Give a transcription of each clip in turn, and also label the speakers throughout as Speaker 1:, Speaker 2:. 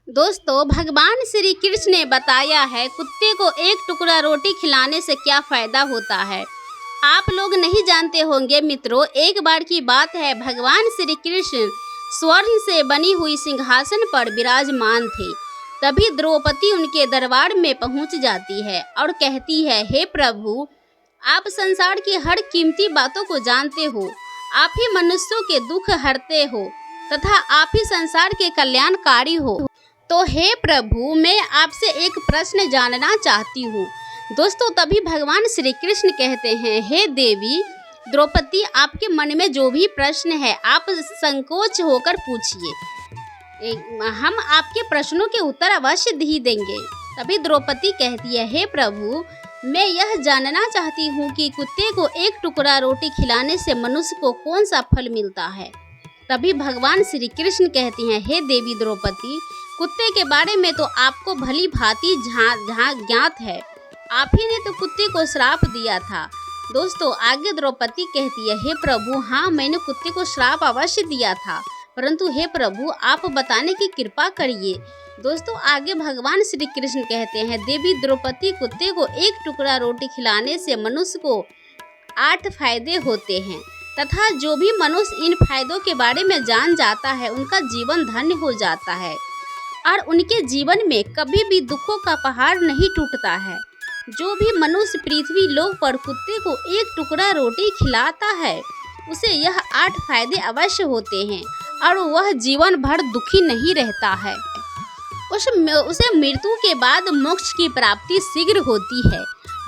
Speaker 1: दोस्तों, भगवान श्री कृष्ण ने बताया है कुत्ते को एक टुकड़ा रोटी खिलाने से क्या फायदा होता है। आप लोग नहीं जानते होंगे मित्रों। एक बार की बात है, भगवान श्री कृष्ण स्वर्ण से बनी हुई सिंहासन पर विराजमान थे। तभी द्रौपदी उनके दरबार में पहुंच जाती है और कहती है, हे प्रभु, आप संसार की हर कीमती बातों को जानते हो। आप ही मनुष्यों के दुख हरते हो तथा आप ही संसार के कल्याणकारी हो। तो हे प्रभु, मैं आपसे एक प्रश्न जानना चाहती हूँ। दोस्तों, तभी भगवान श्री कृष्ण कहते हैं, हे देवी द्रौपदी, आपके मन में जो भी प्रश्न है आप संकोच होकर पूछिए, हम आपके प्रश्नों के उत्तर अवश्य ही देंगे। तभी द्रौपदी कहती है, हे प्रभु, मैं यह जानना चाहती हूँ कि कुत्ते को एक टुकड़ा रोटी खिलाने से मनुष्य को कौन सा फल मिलता है। तभी भगवान श्री कृष्ण कहते हैं, हे देवी द्रौपदी, कुत्ते के बारे में तो आपको भली भांति ज्ञात है। आप ही ने तो कुत्ते को श्राप दिया था। दोस्तों, आगे द्रौपदी कहती है, हे प्रभु, हाँ, मैंने कुत्ते को श्राप अवश्य दिया था, परंतु हे प्रभु, आप बताने की कृपा करिए। दोस्तों, आगे भगवान श्री कृष्ण कहते हैं, देवी द्रौपदी, कुत्ते को एक टुकड़ा रोटी खिलाने से मनुष्य को 8 फायदे होते हैं तथा जो भी मनुष्य इन फायदों के बारे में जान जाता है उनका जीवन धन्य हो जाता है और उनके जीवन में कभी भी दुखों का पहाड़ नहीं टूटता है। जो भी मनुष्य पृथ्वी लोक पर कुत्ते को एक टुकड़ा रोटी खिलाता है उसे यह 8 फायदे अवश्य होते हैं और वह जीवन भर दुखी नहीं रहता है। उसे मृत्यु के बाद मोक्ष की प्राप्ति शीघ्र होती है।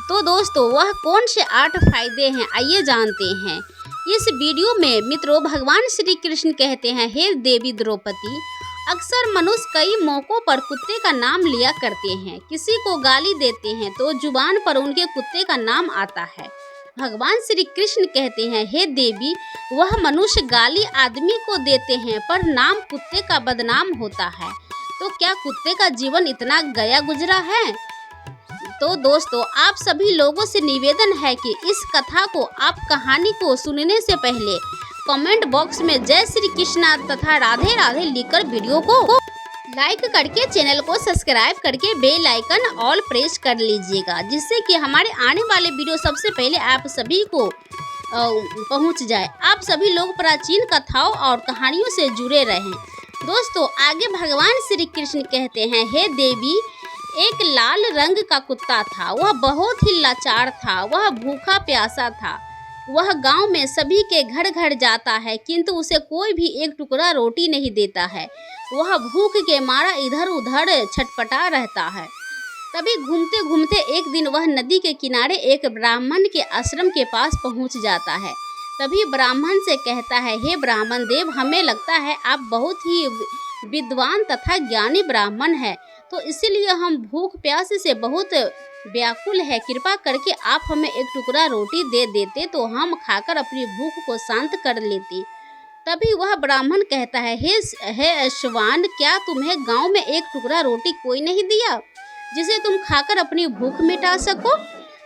Speaker 1: तो दोस्तों, वह कौन से 8 फायदे हैं, आइए जानते हैं। इस वीडियो में मित्रों भगवान श्री कृष्ण कहते हैं, हे देवी द्रौपदी, अक्सर मनुष्य कई मौकों पर कुत्ते का नाम लिया करते हैं। किसी को गाली देते हैं तो जुबान पर उनके कुत्ते का नाम आता है। भगवान श्री कृष्ण कहते हैं, हे देवी, वह मनुष्य गाली आदमी को देते हैं पर नाम कुत्ते का बदनाम होता है। तो क्या कुत्ते का जीवन इतना गया गुजरा है? तो दोस्तों, आप सभी लोगों से निवेदन है कि इस कथा को, आप कहानी को सुनने से पहले कमेंट बॉक्स में जय श्री कृष्णा तथा राधे राधे लिखकर वीडियो को लाइक करके चैनल को सब्सक्राइब करके बेल आइकन ऑल प्रेस कर लीजिएगा, जिससे कि हमारे आने वाले वीडियो सबसे पहले आप सभी को पहुंच जाए। आप सभी लोग प्राचीन कथाओं और कहानियों से जुड़े रहें। दोस्तों, आगे भगवान श्री कृष्ण कहते हैं, हे देवी, एक लाल रंग का कुत्ता था। वह बहुत ही लाचार था। वह भूखा प्यासा था। वह गांव में सभी के घर घर जाता है किंतु उसे कोई भी एक टुकड़ा रोटी नहीं देता है। वह भूख के मारा इधर उधर छटपटा रहता है। तभी घूमते घूमते एक दिन वह नदी के किनारे एक ब्राह्मण के आश्रम के पास पहुंच जाता है। तभी ब्राह्मण से कहता है, हे ब्राह्मण देव, हमें लगता है आप बहुत ही विद्वान तथा ज्ञानी ब्राह्मण है, तो इसीलिए हम भूख प्यास से बहुत व्याकुल है। कृपा करके आप हमें एक टुकड़ा रोटी दे देते तो हम खाकर अपनी भूख को शांत कर लेते। तभी वह ब्राह्मण कहता है, हे श्वान, क्या तुम्हें गांव में एक टुकड़ा रोटी कोई नहीं दिया जिसे तुम खाकर अपनी भूख मिटा सको?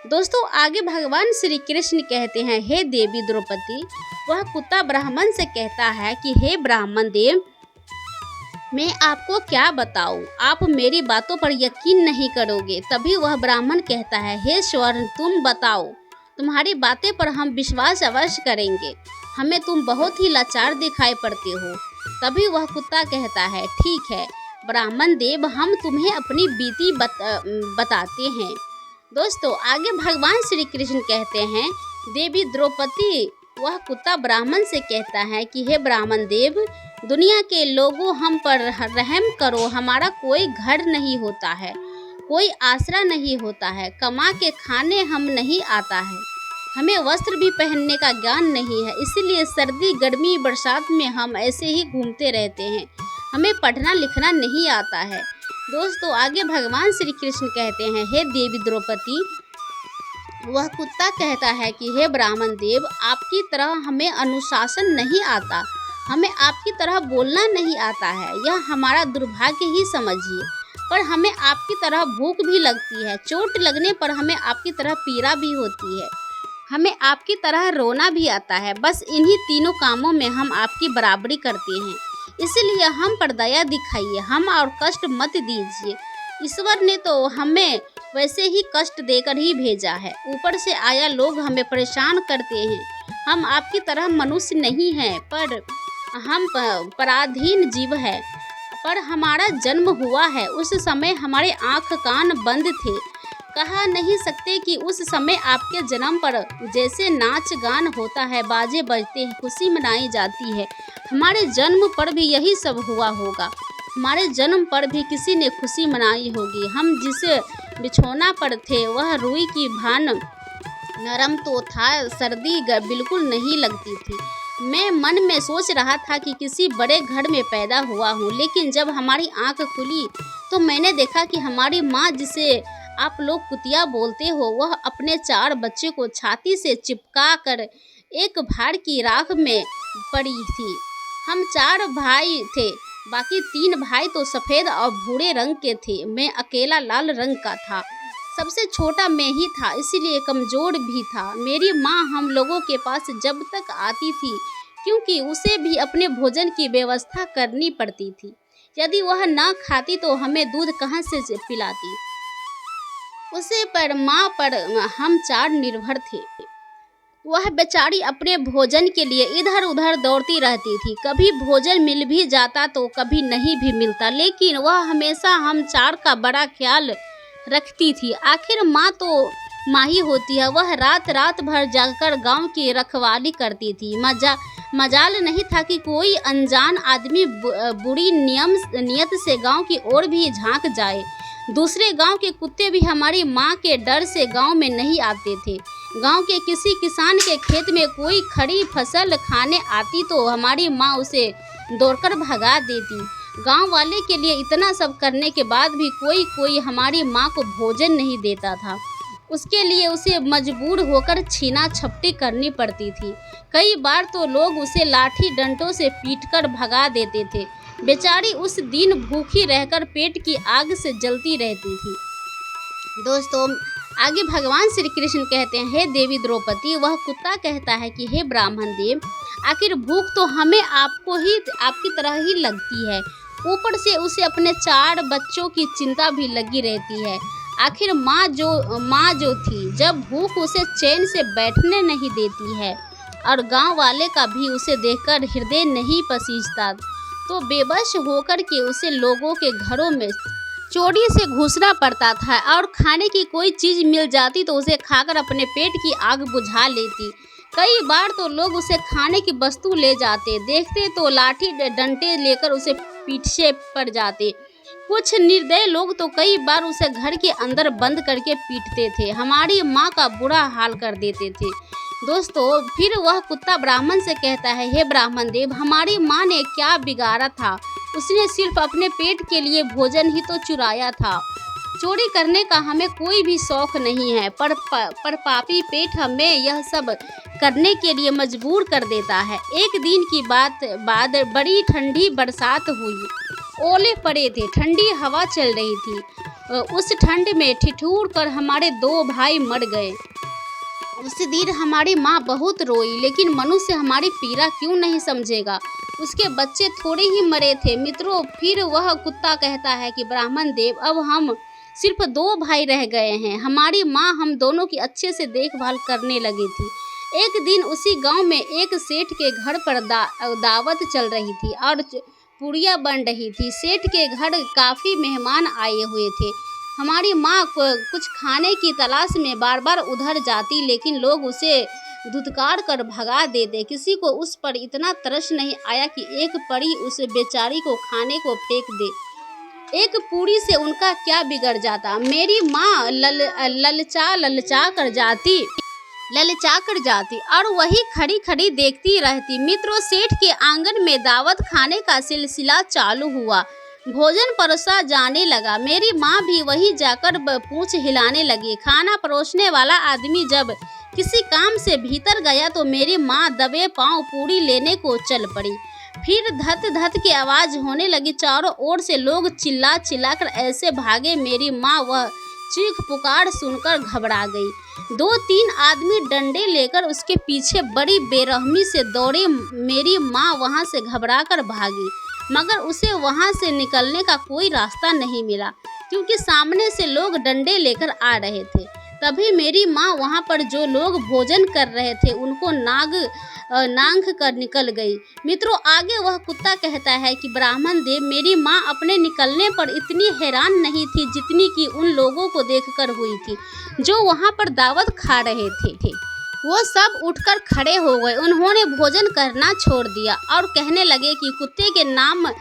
Speaker 1: दोस्तों, आगे भगवान श्री कृष्ण कहते हैं, हे देवी द्रौपदी, वह कुत्ता ब्राह्मण से कहता है कि हे ब्राह्मण देव, मैं आपको क्या बताऊं, आप मेरी बातों पर यकीन नहीं करोगे। तभी वह ब्राह्मण कहता है, हे स्वर्ण, तुम बताओ, तुम्हारी बातें पर हम विश्वास अवश्य करेंगे। हमें तुम बहुत ही लाचार दिखाई पड़ते हो। तभी वह कुत्ता कहता है, ठीक है ब्राह्मण देव, हम तुम्हें अपनी बीती बताते हैं। दोस्तों, आगे भगवान श्री कृष्ण कहते हैं, देवी द्रौपदी, वह कुत्ता ब्राह्मण से कहता है कि हे ब्राह्मण देव, दुनिया के लोगों, हम पर रहम करो। हमारा कोई घर नहीं होता है, कोई आसरा नहीं होता है, कमा के खाने हम नहीं आता है, हमें वस्त्र भी पहनने का ज्ञान नहीं है, इसीलिए सर्दी गर्मी बरसात में हम ऐसे ही घूमते रहते हैं, हमें पढ़ना लिखना नहीं आता है। दोस्तों, आगे भगवान श्री कृष्ण कहते हैं, हे देवी द्रौपदी, वह कुत्ता कहता है कि हे ब्राह्मण देव, आपकी तरह हमें अनुशासन नहीं आता, हमें आपकी तरह बोलना नहीं आता है, यह हमारा दुर्भाग्य ही समझिए। पर हमें आपकी तरह भूख भी लगती है, चोट लगने पर हमें आपकी तरह पीड़ा भी होती है, हमें आपकी तरह रोना भी आता है। बस इन्हीं तीनों कामों में हम आपकी बराबरी करते हैं। इसलिए हम पर दया दिखाइए, हम और कष्ट मत दीजिए। ईश्वर ने तो हमें वैसे ही कष्ट देकर ही भेजा है, ऊपर से आया लोग हमें परेशान करते हैं। हम आपकी तरह मनुष्य नहीं हैं, पर हम पराधीन जीव है। पर हमारा जन्म हुआ है, उस समय हमारे आँख कान बंद थे। कहा नहीं सकते कि उस समय आपके जन्म पर जैसे नाच गान होता है, बाजे बजते हैं, खुशी मनाई जाती है, हमारे जन्म पर भी यही सब हुआ होगा। हमारे जन्म पर भी किसी ने खुशी मनाई होगी। हम जिस बिछौना पर थे वह रुई की भान नरम तो था, सर्दी बिल्कुल नहीं लगती थी। मैं मन में सोच रहा था कि किसी बड़े घर में पैदा हुआ हूँ, लेकिन जब हमारी आंख खुली तो मैंने देखा कि हमारी माँ, जिसे आप लोग कुतिया बोलते हो, वह अपने 4 बच्चे को छाती से चिपका कर एक भाड़ की राख में पड़ी थी। हम 4 भाई थे, बाकी 3 भाई तो सफ़ेद और भूरे रंग के थे। मैं अकेला लाल रंग का था। सबसे छोटा मैं ही था, इसलिए कमज़ोर भी था। मेरी माँ हम लोगों के पास जब तक आती थी, क्योंकि उसे भी अपने भोजन की व्यवस्था करनी पड़ती थी। यदि वह ना खाती तो हमें दूध कहाँ से पिलाती। उसे पर माँ पर हम 4 निर्भर थे। वह बेचारी अपने भोजन के लिए इधर उधर दौड़ती रहती थी। कभी भोजन मिल भी जाता तो कभी नहीं भी मिलता, लेकिन वह हमेशा हम 4 का बड़ा ख्याल रखती थी। आखिर माँ तो माँ ही होती है। वह रात रात भर जाकर गांव की रखवाली करती थी। मजाल नहीं था कि कोई अनजान आदमी बुरी नियत से गांव की ओर भी झांक जाए। दूसरे गांव के कुत्ते भी हमारी माँ के डर से गांव में नहीं आते थे। गांव के किसी किसान के खेत में कोई खड़ी फसल खाने आती तो हमारी माँ उसे दौड़कर भगा देती। गांव वाले के लिए इतना सब करने के बाद भी कोई हमारी माँ को भोजन नहीं देता था। उसके लिए उसे मजबूर होकर छीना झपटी करनी पड़ती थी। कई बार तो लोग उसे लाठी डंडों से पीटकर भगा देते थे। बेचारी उस दिन भूखी रहकर पेट की आग से जलती रहती थी। दोस्तों, आगे भगवान श्री कृष्ण कहते हैं, हे देवी द्रौपदी। वह कुत्ता कहता है कि हे ब्राह्मण देव, आखिर भूख तो हमें आपकी तरह ही लगती है। ऊपर से उसे अपने 4 बच्चों की चिंता भी लगी रहती है। आखिर माँ जो थी, जब भूख उसे चैन से बैठने नहीं देती है और गांव वाले का भी उसे देखकर हृदय नहीं पसीजता, तो बेबस होकर के उसे लोगों के घरों में चोरी से घुसना पड़ता था और खाने की कोई चीज़ मिल जाती तो उसे खाकर अपने पेट की आग बुझा लेती। कई बार तो लोग उसे खाने की वस्तु ले जाते, देखते तो लाठी डंडे लेकर उसे पीछे पड़ जाते। कुछ निर्दयी लोग तो कई बार उसे घर के अंदर बंद करके पीटते थे, हमारी माँ का बुरा हाल कर देते थे। दोस्तों, फिर वह कुत्ता ब्राह्मण से कहता है, हे ब्राह्मण देव, हमारी माँ ने क्या बिगाड़ा था? उसने सिर्फ अपने पेट के लिए भोजन ही तो चुराया था। चोरी करने का हमें कोई भी शौक नहीं है, पर पापी पेट हमें यह सब करने के लिए मजबूर कर देता है। एक दिन की बाद बड़ी ठंडी बरसात हुई। ओले पड़े थे, ठंडी हवा चल रही थी। उस ठंड में ठिठुर कर हमारे 2 भाई मर गए। उस दिन हमारी माँ बहुत रोई, लेकिन मनुष्य हमारी पीड़ा क्यों नहीं समझेगा? उसके बच्चे थोड़े ही मरे थे। मित्रों, फिर वह कुत्ता कहता है कि ब्राह्मण देव, अब हम सिर्फ 2 भाई रह गए हैं। हमारी माँ हम दोनों की अच्छे से देखभाल करने लगी थी। एक दिन उसी गांव में एक सेठ के घर पर दावत चल रही थी और पूड़ियाँ बन रही थी। सेठ के घर काफ़ी मेहमान आए हुए थे। हमारी माँ कुछ खाने की तलाश में बार बार उधर जाती, लेकिन लोग उसे धुतकार कर भगा देते। किसी को उस पर इतना तरस नहीं आया कि एक परी उस बेचारी को खाने को फेंक दे। एक पूरी से उनका क्या बिगड़ जाता? मेरी माँ ललचा कर जाती और वही खड़ी खड़ी देखती रहती। मित्रों, सेठ के आंगन में दावत खाने का सिलसिला चालू हुआ। भोजन परोसा जाने लगा। मेरी माँ भी वही जाकर पूंछ हिलाने लगी। खाना परोसने वाला आदमी जब किसी काम से भीतर गया तो मेरी माँ दबे पांव पूरी लेने को चल पड़ी। फिर धत धत की आवाज़ होने लगी। चारों ओर से लोग चिल्ला कर ऐसे भागे, मेरी माँ वह चीख पुकार सुनकर घबरा गई। 2-3 आदमी डंडे लेकर उसके पीछे बड़ी बेरहमी से दौड़े। मेरी माँ वहाँ से घबरा कर भागी। मगर उसे वहां से निकलने का कोई रास्ता नहीं मिला, क्योंकि सामने से लोग डंडे लेकर आ रहे थे। तभी मेरी माँ वहां पर जो लोग भोजन कर रहे थे उनको नांग कर निकल गई। मित्रों, आगे वह कुत्ता कहता है कि ब्राह्मण देव, मेरी माँ अपने निकलने पर इतनी हैरान नहीं थी जितनी कि उन लोगों को देखकर हुई थी जो वहां पर दावत खा रहे थे। वो सब उठकर खड़े हो गए। उन्होंने भोजन करना छोड़ दिया और कहने लगे कि कुत्ते के नाग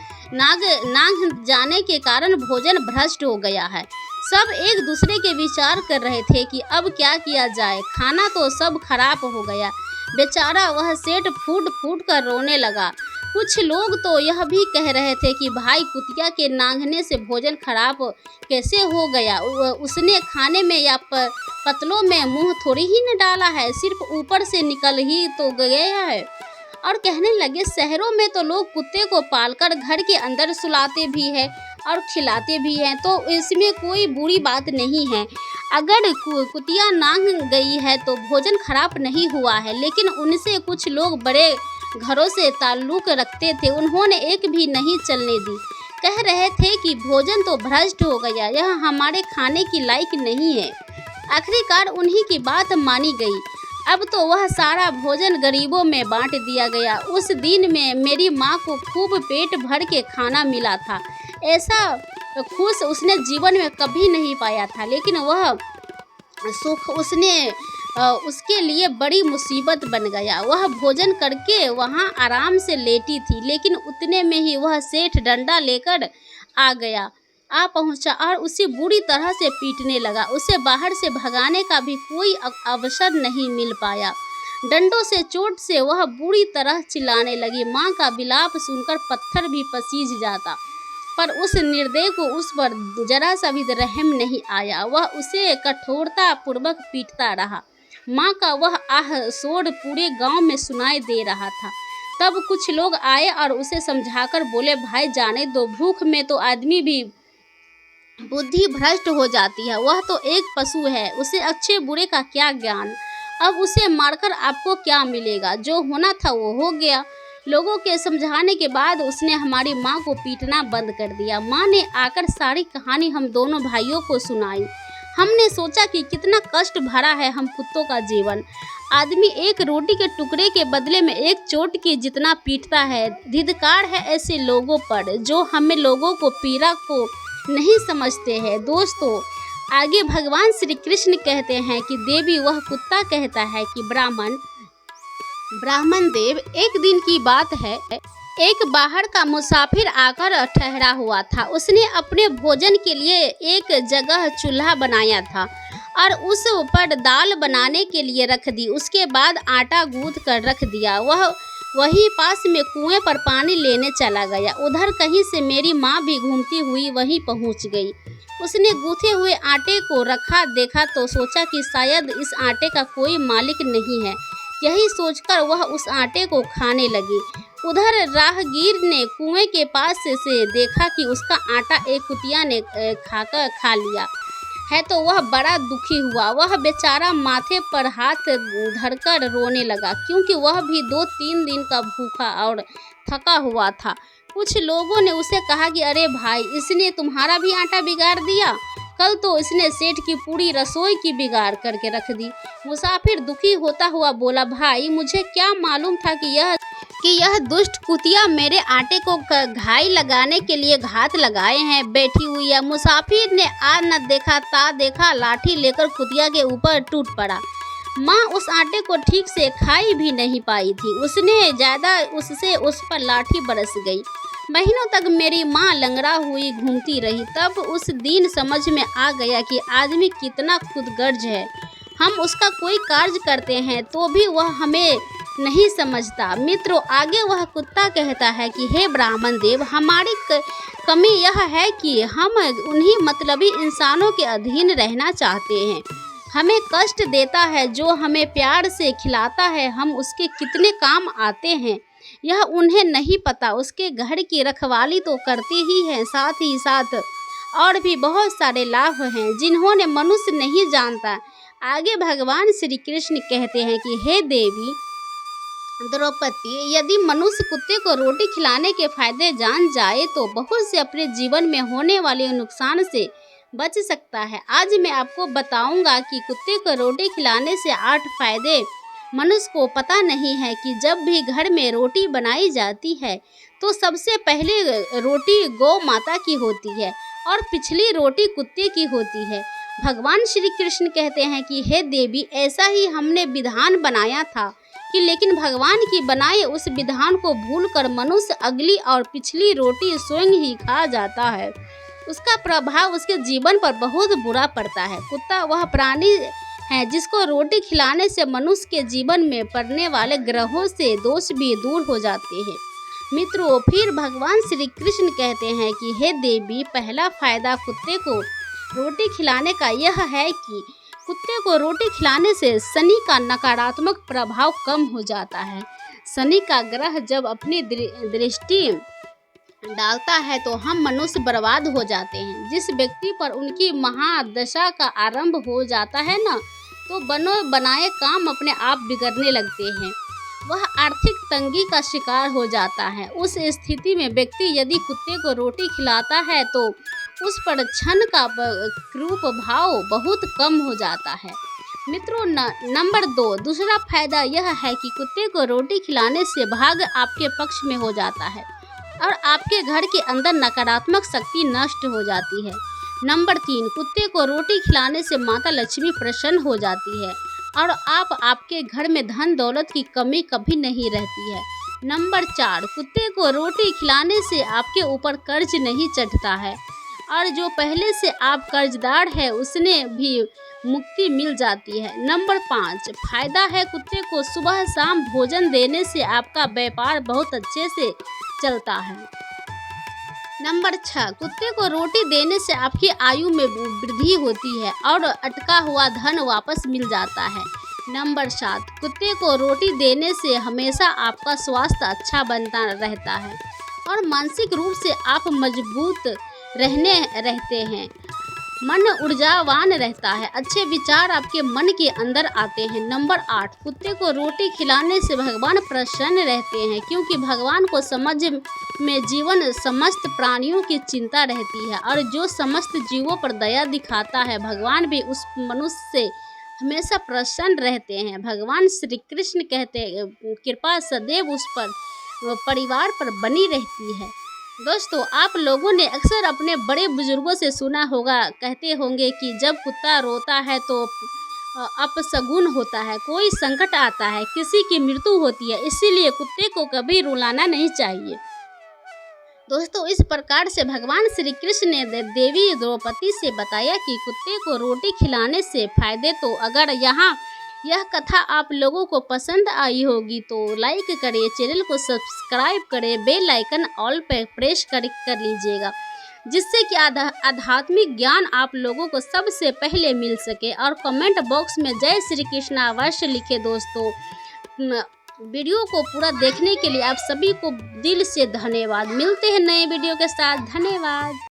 Speaker 1: जाने के कारण भोजन भ्रष्ट हो गया है। सब एक दूसरे के विचार कर रहे थे कि अब क्या किया जाए, खाना तो सब खराब हो गया। बेचारा वह सेठ फूट फूट कर रोने लगा। कुछ लोग तो यह भी कह रहे थे कि भाई, कुतिया के नांगने से भोजन खराब कैसे हो गया, उसने खाने में या पतलों में मुंह थोड़ी ही न डाला है, सिर्फ ऊपर से निकल ही तो गया है। और कहने लगे, शहरों में तो लोग कुत्ते को पालकर घर के अंदर सुलाते भी हैं और खिलाते भी हैं, तो इसमें कोई बुरी बात नहीं है। अगर कुतिया नांग गई है तो भोजन खराब नहीं हुआ है। लेकिन उनसे कुछ लोग बड़े घरों से ताल्लुक रखते थे, उन्होंने एक भी नहीं चलने दी। कह रहे थे कि भोजन तो भ्रष्ट हो गया, यह हमारे खाने की लायक नहीं है। आखिरकार उन्हीं की बात मानी गई। अब तो वह सारा भोजन गरीबों में बांट दिया गया। उस दिन में मेरी माँ को खूब पेट भर के खाना मिला था। ऐसा खुश उसने जीवन में कभी नहीं पाया था। लेकिन वह सुख उसके लिए बड़ी मुसीबत बन गया। वह भोजन करके वहाँ आराम से लेटी थी, लेकिन उतने में ही वह सेठ डंडा लेकर आ पहुंचा और उसे बुरी तरह से पीटने लगा। उसे बाहर से भगाने का भी कोई अवसर नहीं मिल पाया। डंडों से चोट से वह बुरी तरह चिल्लाने लगी। माँ का विलाप सुनकर पत्थर भी पसीज जाता, पर उस निर्दयी को उस पर जरा सा भी रहम नहीं आया। वह उसे कठोरता पूर्वक पीटता रहा। माँ का वह आह शोर पूरे गांव में सुनाई दे रहा था। तब कुछ लोग आए और उसे समझाकर बोले, भाई जाने दो, भूख में तो आदमी भी बुद्धि भ्रष्ट हो जाती है। वह तो एक पशु है, उसे अच्छे बुरे का क्या ज्ञान। अब उसे मारकर आपको क्या मिलेगा, जो होना था वो हो गया। लोगों के समझाने के बाद उसने हमारी माँ को पीटना बंद कर दिया। माँ ने आकर सारी कहानी हम दोनों भाइयों को सुनाई। हमने सोचा कि कितना कष्ट भरा है हम कुत्तों का जीवन। आदमी एक रोटी के टुकड़े के बदले में एक चोट के जितना पीटता है। धिक्कार है ऐसे लोगों पर जो हमें लोगों को पीड़ा को नहीं समझते हैं। दोस्तों, आगे भगवान श्री कृष्ण कहते हैं कि देवी, वह कुत्ता कहता है कि ब्राह्मण देव, एक दिन की बात है, एक बाहर का मुसाफिर आकर ठहरा हुआ था। उसने अपने भोजन के लिए एक जगह चूल्हा बनाया था और उस पर दाल बनाने के लिए रख दी। उसके बाद आटा गूंथ कर रख दिया। वह वहीं पास में कुएं पर पानी लेने चला गया। उधर कहीं से मेरी माँ भी घूमती हुई वहीं पहुँच गई। उसने गूंथे हुए आटे को रखा देखा तो सोचा कि शायद इस आटे का कोई मालिक नहीं है। यही सोचकर वह उस आटे को खाने लगी। उधर राहगीर ने कुएं के पास से देखा कि उसका आटा एक कुतिया ने खा लिया है, तो वह बड़ा दुखी हुआ। वह बेचारा माथे पर हाथ धरकर रोने लगा, क्योंकि वह भी 2-3 दिन का भूखा और थका हुआ था। कुछ लोगों ने उसे कहा कि अरे भाई, इसने तुम्हारा भी आटा बिगाड़ दिया। कल तो इसने सेठ की पूरी रसोई की बिगाड़ करके रख दी। मुसाफिर दुखी होता हुआ बोला, भाई मुझे क्या मालूम था कि यह दुष्ट कुतिया मेरे आटे को घाई लगाने के लिए घात लगाए हैं बैठी हुई है। मुसाफिर ने आ न देखा ता देखा, लाठी लेकर कुतिया के ऊपर टूट पड़ा। माँ उस आटे को ठीक से खाई भी नहीं पाई थी, उससे उस पर लाठी बरस गई। महीनों तक मेरी माँ लंगड़ा हुई घूमती रही। तब उस दिन समझ में आ गया कि आदमी कितना खुदगर्ज है। हम उसका कोई कार्य करते हैं तो भी वह हमें नहीं समझता। मित्रों, आगे वह कुत्ता कहता है कि हे ब्राह्मण देव, हमारी कमी यह है कि हम उन्हीं मतलबी इंसानों के अधीन रहना चाहते हैं। हमें कष्ट देता है, जो हमें प्यार से खिलाता है, हम उसके कितने काम आते हैं यह उन्हें नहीं पता। उसके घर की रखवाली तो करते ही हैं, साथ ही साथ और भी बहुत सारे लाभ हैं जिन्होंने मनुष्य नहीं जानता। आगे भगवान श्री कृष्ण कहते हैं कि हे देवी, द्रौपदी, यदि मनुष्य कुत्ते को रोटी खिलाने के फायदे जान जाए तो बहुत से अपने जीवन में होने वाले नुकसान से बच सकता है। आज मैं आपको बताऊंगा कि कुत्ते को रोटी खिलाने से 8 फायदे। मनुष्य को पता नहीं है कि जब भी घर में रोटी बनाई जाती है तो सबसे पहले रोटी गौ माता की होती है और पिछली रोटी कुत्ते की होती है। भगवान श्री कृष्ण कहते हैं कि हे देवी, ऐसा ही हमने विधान बनाया था कि लेकिन भगवान की बनाए उस विधान को भूलकर मनुष्य अगली और पिछली रोटी स्वयं ही खा जाता है। उसका प्रभाव उसके जीवन पर बहुत बुरा पड़ता है। कुत्ता वह प्राणी है जिसको रोटी खिलाने से मनुष्य के जीवन में पड़ने वाले ग्रहों से दोष भी दूर हो जाते हैं। मित्रों, फिर भगवान श्री कृष्ण कहते हैं कि हे देवी, पहला फायदा कुत्ते को रोटी खिलाने का यह है कि कुत्ते को रोटी खिलाने से शनि का नकारात्मक प्रभाव कम हो जाता है। शनि का ग्रह जब अपनी दृष्टि डालता है तो हम मनुष्य बर्बाद हो जाते हैं। जिस व्यक्ति पर उनकी महादशा का आरंभ हो जाता है ना, तो बनो बनाए काम अपने आप बिगड़ने लगते हैं। वह आर्थिक तंगी का शिकार हो जाता है। उस स्थिति में व्यक्ति यदि कुत्ते को रोटी खिलाता है तो उस पर क्षण का क्रूप भाव बहुत कम हो जाता है। मित्रों, नंबर 2, दूसरा फायदा यह है कि कुत्ते को रोटी खिलाने से भाग्य आपके पक्ष में हो जाता है और आपके घर के अंदर नकारात्मक शक्ति नष्ट हो जाती है। नंबर 3, कुत्ते को रोटी खिलाने से माता लक्ष्मी प्रसन्न हो जाती है और आपके घर में धन दौलत की कमी कभी नहीं रहती है। नंबर 4, कुत्ते को रोटी खिलाने से आपके ऊपर कर्ज नहीं चढ़ता है और जो पहले से आप कर्जदार है उसने भी मुक्ति मिल जाती है। नंबर 5, फायदा है कुत्ते को सुबह शाम भोजन देने से आपका व्यापार बहुत अच्छे से चलता है। नंबर 6, कुत्ते को रोटी देने से आपकी आयु में वृद्धि होती है और अटका हुआ धन वापस मिल जाता है। नंबर 7, कुत्ते को रोटी देने से हमेशा आपका स्वास्थ्य अच्छा बनता रहता है और मानसिक रूप से आप मजबूत रहते हैं। मन ऊर्जावान रहता है, अच्छे विचार आपके मन के अंदर आते हैं। नंबर 8, कुत्ते को रोटी खिलाने से भगवान प्रसन्न रहते हैं क्योंकि भगवान को समझ में जीवन समस्त प्राणियों की चिंता रहती है और जो समस्त जीवों पर दया दिखाता है भगवान भी उस मनुष्य से हमेशा प्रसन्न रहते हैं। भगवान श्री कृष्ण कहते हैं कृपा सदैव उस पर परिवार पर बनी रहती है। दोस्तों, आप लोगों ने अक्सर अपने बड़े बुजुर्गों से सुना होगा, कहते होंगे कि जब कुत्ता रोता है तो अपशगुन होता है, कोई संकट आता है, किसी की मृत्यु होती है, इसीलिए कुत्ते को कभी रुलाना नहीं चाहिए। दोस्तों, इस प्रकार से भगवान श्री कृष्ण ने देवी द्रौपदी से बताया कि कुत्ते को रोटी खिलाने से फायदे। तो अगर यह कथा आप लोगों को पसंद आई होगी तो लाइक करें, चैनल को सब्सक्राइब करें, बेल आइकन ऑल पे प्रेस कर लीजिएगा, जिससे कि आध्यात्मिक ज्ञान आप लोगों को सबसे पहले मिल सके। और कमेंट बॉक्स में जय श्री कृष्ण अवश्य लिखे। दोस्तों, वीडियो को पूरा देखने के लिए आप सभी को दिल से धन्यवाद। मिलते हैं नए वीडियो के साथ। धन्यवाद।